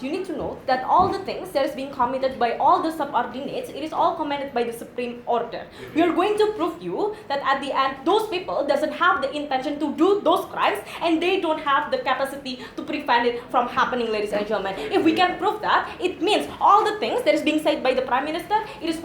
means you need to know that all the things that is being committed by all the subordinates, it is all commanded by the supreme order. We are going to prove you that at the end, those people doesn't have the intention to do those crimes, and they don't have the capacity to prevent it from happening, ladies and gentlemen. If we can prove that, it means all the things that is being said by the Prime Minister, it is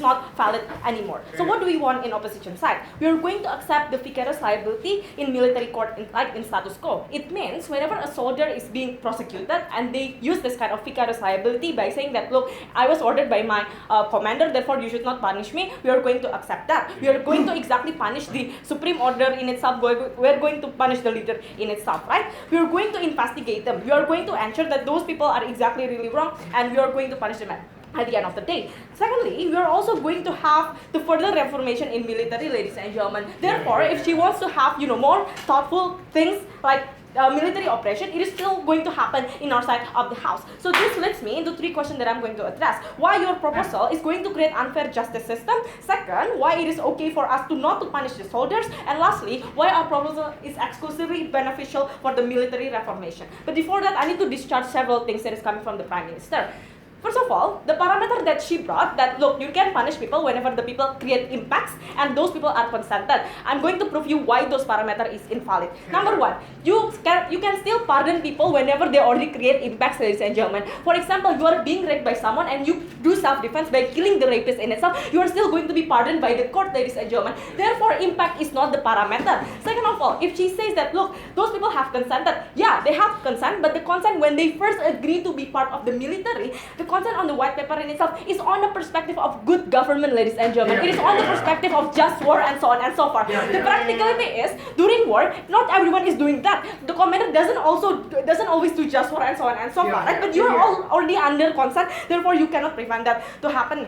not valid anymore. So what do we want in opposition side? We are going to accept the vicarious liability in military court in status quo. It means whenever a soldier is being prosecuted and they use this kind of vicarious liability by saying that, look, I was ordered by my commander, therefore you should not punish me, we are going to accept that. We are going to exactly punish the supreme order in itself, we are going to punish the leader in itself, right? We are going to investigate them. We are going to ensure that those people are exactly really wrong, and we are going to punish them at the end of the day. Secondly, we are also going to have the further reformation in military, ladies and gentlemen. Therefore, if she wants to have more thoughtful things like military operation, it is still going to happen in our side of the house. So this leads me into 3 questions that I'm going to address. Why your proposal is going to create unfair justice system. Second, why it is okay for us to not to punish the soldiers. And lastly, why our proposal is exclusively beneficial for the military reformation. But before that, I need to discharge several things that is coming from the Prime Minister. First of all, the parameter that she brought, that look, you can punish people whenever the people create impacts and those people are consented. I'm going to prove you why those parameter is invalid. Number 1, you can still pardon people whenever they already create impacts, ladies and gentlemen. For example, you are being raped by someone and you do self-defense by killing the rapist in itself, you are still going to be pardoned by the court, ladies and gentlemen. Therefore, impact is not the parameter. Second of all, if she says that, look, those people have consented, yeah, they have consent, but the consent when they first agree to be part of the military, the consent on the white paper in itself is on the perspective of good government, ladies and gentlemen. It is on the perspective of just war and so on and so forth. The practicality is, during war, not everyone is doing that. The commander doesn't always do just war and so on and so forth, right? But you are all already under consent, therefore you cannot prevent that to happen.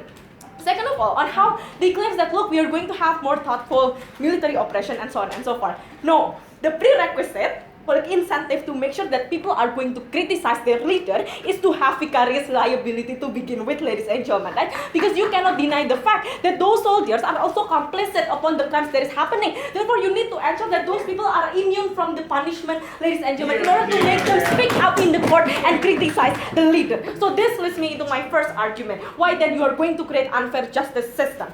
Second of all, on how they claim that, look, we are going to have more thoughtful military operation and so on and so forth. No, the prerequisite for incentive to make sure that people are going to criticize their leader is to have vicarious liability to begin with, ladies and gentlemen, right? Because you cannot deny the fact that those soldiers are also complicit upon the crimes that is happening. Therefore, you need to ensure that those people are immune from the punishment, ladies and gentlemen, in order to make them speak up in the court and criticize the leader. So this leads me into my first argument. Why then you are going to create unfair justice system?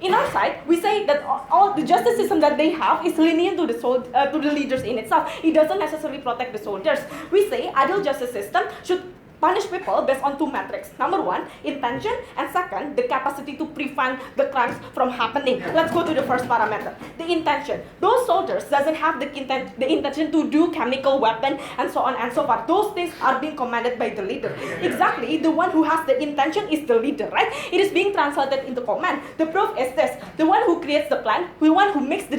In our side, we say that all the justice system that they have is lenient to the leaders in itself. It doesn't necessarily protect the soldiers. We say ideal justice system should punish people based on 2 metrics. Number 1, intention, and second, the capacity to prevent the crimes from happening. Let's go to the first parameter, the intention. Those soldiers doesn't have the intention to do chemical weapon and so on and so forth. Those things are being commanded by the leader. Exactly, the one who has the intention is the leader, right? It is being translated into command. The proof is this: the one who creates the plan, the one who makes the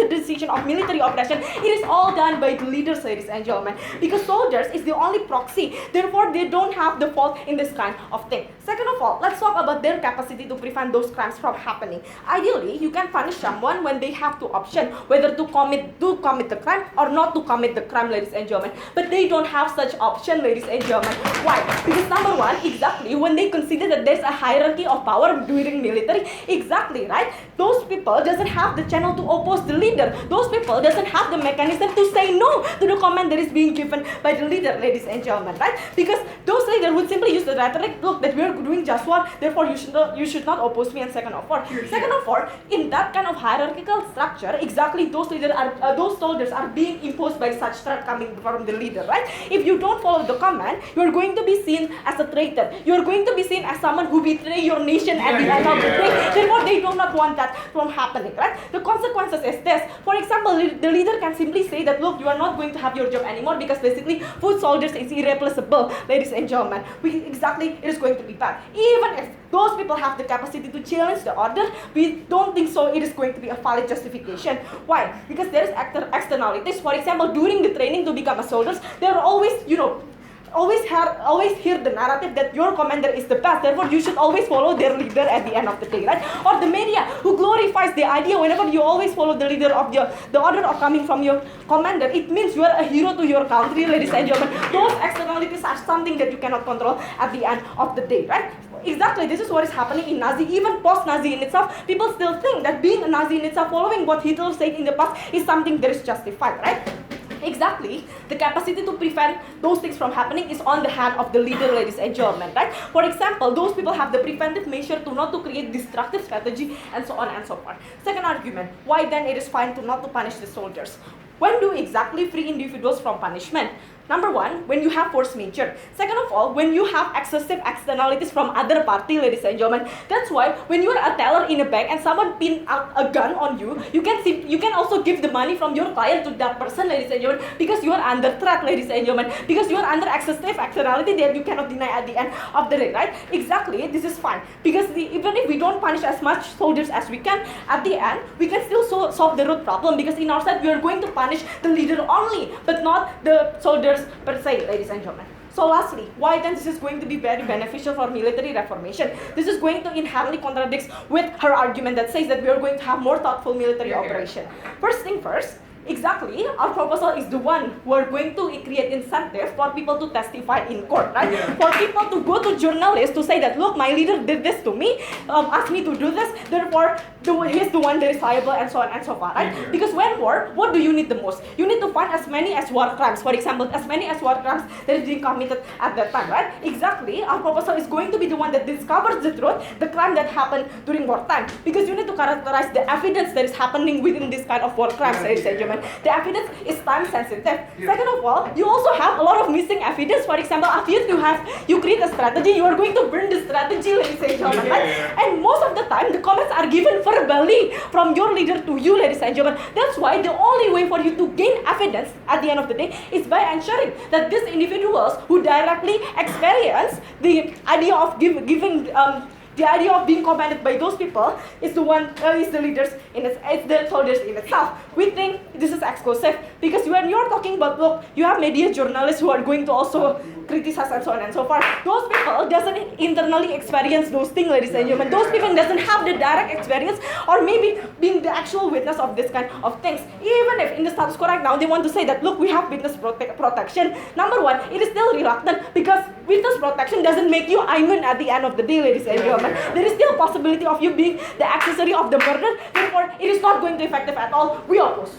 decision of military operation, it is all done by the leaders, ladies and gentlemen. Because soldiers is the only proxy. Therefore, they don't have the fault in this kind of thing. Second of all, let's talk about their capacity to prevent those crimes from happening. Ideally, you can punish someone when they have 2 options, whether to commit the crime or not to commit the crime, ladies and gentlemen. But they don't have such option, ladies and gentlemen. Why? Because number 1, exactly, when they consider that there's a hierarchy of power during military, exactly, right? Those people doesn't have the channel to oppose the leader. Those people doesn't have the mechanism to say no to the command that is being given by the leader, ladies and gentlemen, right? Because those leaders would simply use the rhetoric, look, that we are doing just war, therefore you should not oppose me, and second of all, in that kind of hierarchical structure, exactly those soldiers are being imposed by such threat coming from the leader, right? If you don't follow the command, you are going to be seen as a traitor. You are going to be seen as someone who betray your nation at the end of the day. Therefore, they do not want that from happening, right? The consequences is this. For example, the leader can simply say that, look, you are not going to have your job anymore because basically food soldiers is irreplaceable, ladies and gentlemen. It is going to be bad. Even if those people have the capacity to challenge the order, we don't think so it is going to be a valid justification. Why? Because there is externalities. For example, during the training to become a soldier, there are always, always hear the narrative that your commander is the best, therefore you should always follow their leader at the end of the day, right? Or the media who glorifies the idea whenever you always follow the leader of the order of coming from your commander, it means you are a hero to your country, ladies and gentlemen. Those externalities are something that you cannot control at the end of the day, right? Exactly, this is what is happening in Nazi. Even post-Nazi in itself, people still think that being a Nazi in itself, following what Hitler said in the past, is something that is justified, right? Exactly, the capacity to prevent those things from happening is on the hand of the leader, ladies and gentlemen, right? For example, those people have the preventive measure to not to create destructive strategy and so on and so forth. Second argument, why then it is fine to not to punish the soldiers? When do we exactly free individuals from punishment? Number one, when you have force majeure. Second of all, when you have excessive externalities from other party, ladies and gentlemen. That's why when you're a teller in a bank and someone pin a gun on you, you can also give the money from your client to that person, ladies and gentlemen, because you are under threat, ladies and gentlemen, because you are under excessive externality that you cannot deny at the end of the day, right? Exactly, this is fine, because even if we don't punish as much soldiers as we can, at the end, we can still solve the root problem, because in our side, we are going to punish the leader only, but not the soldiers per se, ladies and gentlemen. So lastly, why then this is going to be very beneficial for military reformation? This is going to inherently contradict with her argument that says that we are going to have more thoughtful military operation. First thing first, exactly, our proposal is the one who are going to create incentive for people to testify in court, right? For people to go to journalists to say that, look, my leader did this to me, asked me to do this, therefore, he's the one that is liable, and so on and so forth, right? Because when war, what do you need the most? You need to find as many as war crimes, for example, as many as war crimes that is being committed at that time, right? Exactly, our proposal is going to be the one that discovers the truth, the crime that happened during wartime, because you need to characterize the evidence that is happening within this kind of war crimes, ladies and gentlemen. The evidence is time sensitive. Second of all, you also have a lot of missing evidence. For example, after you create a strategy, you are going to burn the strategy, ladies and gentlemen, right? And most of the time, the comments are given verbally from your leader to you, ladies and gentlemen. That's why the only way for you to gain evidence at the end of the day is by ensuring that these individuals who directly experience the idea of the idea of being commanded by those people is the one, is the leaders it's the soldiers in itself. We think this is exclusive, because when you're talking about, look, you have media journalists who are going to also criticize and so on and so forth. Those people doesn't internally experience those things, ladies and gentlemen. Those people doesn't have the direct experience or maybe being the actual witness of this kind of things. Even if in the status quo right now they want to say that, look, we have witness protection. Number one, it is still reluctant, because witness protection doesn't make you immune at the end of the day, ladies and gentlemen. There is still a possibility of you being the accessory of the murder. Therefore, it is not going to be effective at all. We oppose.